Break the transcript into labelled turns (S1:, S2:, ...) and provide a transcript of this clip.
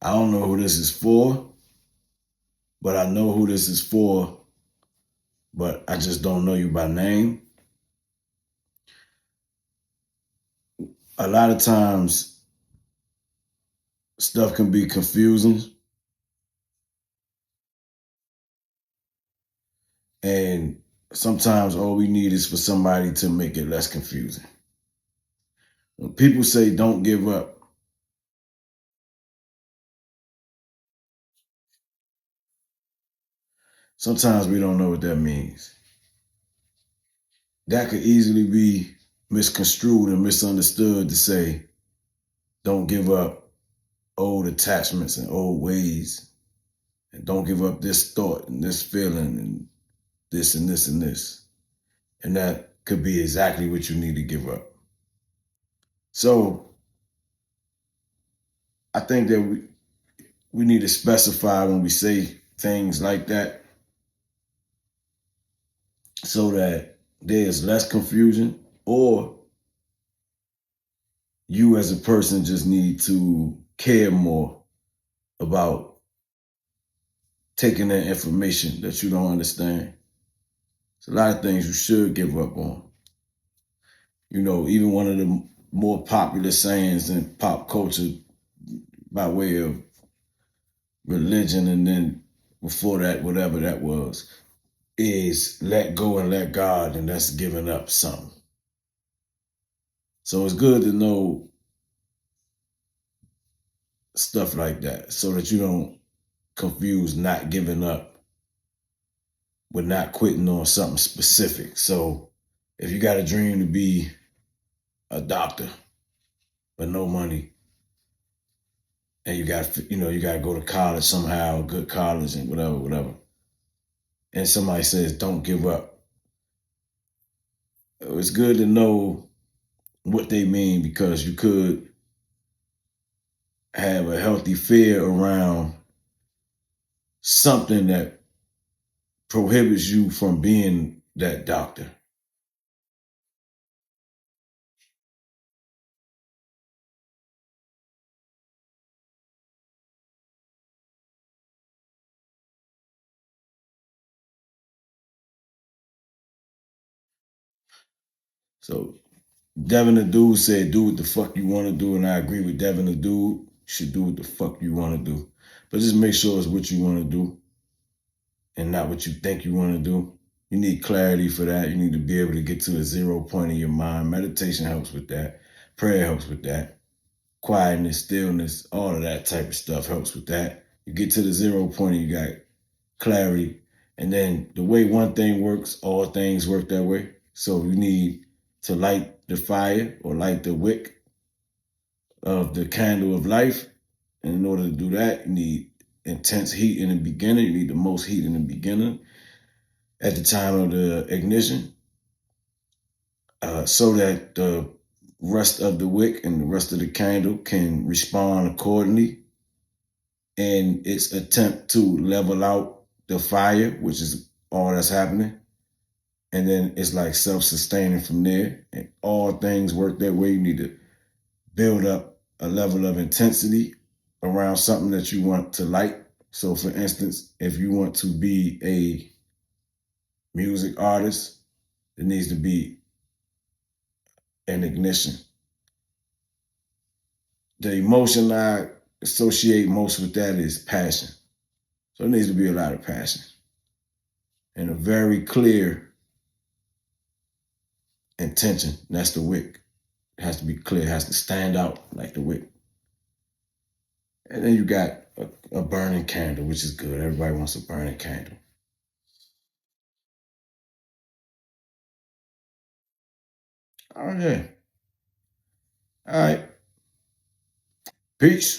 S1: I don't know who this is for, but I know who this is for, but I just don't know you by name. A lot of times, stuff can be confusing, and sometimes all we need is for somebody to make it less confusing. When people say don't give up, sometimes we don't know what that means. That could easily be misconstrued and misunderstood to say don't give up old attachments and old ways, and don't give up this thought and this feeling and this and this and this. And that could be exactly what you need to give up. So I think that we need to specify when we say things like that so that there's less confusion, or you as a person just need to care more about taking that information that you don't understand. It's a lot of things you should give up on. You know, even one of the more popular sayings in pop culture by way of religion, and then before that, whatever that was, is let go and let God, and that's giving up something. So it's good to know stuff like that so that you don't confuse not giving up with not quitting on something specific. So if you got a dream to be a doctor but no money, and you got to go to college somehow, good college and whatever, and somebody says don't give up, it's good to know what they mean, because you could have a healthy fear around something that prohibits you from being that doctor. So Devin the Dude said, do what the fuck you want to do. And I agree with Devin the Dude. You should do what the fuck you want to do. But just make sure it's what you want to do and not what you think you want to do. You need clarity for that. You need to be able to get to a zero point in your mind. Meditation helps with that. Prayer helps with that. Quietness, stillness, all of that type of stuff helps with that. You get to the zero point and you got clarity. And then the way one thing works, all things work that way. So you need to light the fire or light the wick of the candle of life. And in order to do that, you need intense heat in the beginning. You need the most heat in the beginning at the time of the ignition, so that the rest of the wick and the rest of the candle can respond accordingly in its attempt to level out the fire, which is all that's happening. And then it's like self-sustaining from there. And all things work that way. You need to build up a level of intensity around something that you want to like. So for instance, if you want to be a music artist, there needs to be an ignition. The emotion I associate most with that is passion. So there needs to be a lot of passion and a very clear intention. That's the wick. It has to be clear. It has to stand out like the wick. And then you got a burning candle, which is good. Everybody wants a burning candle. Oh, yeah. All right. Peace.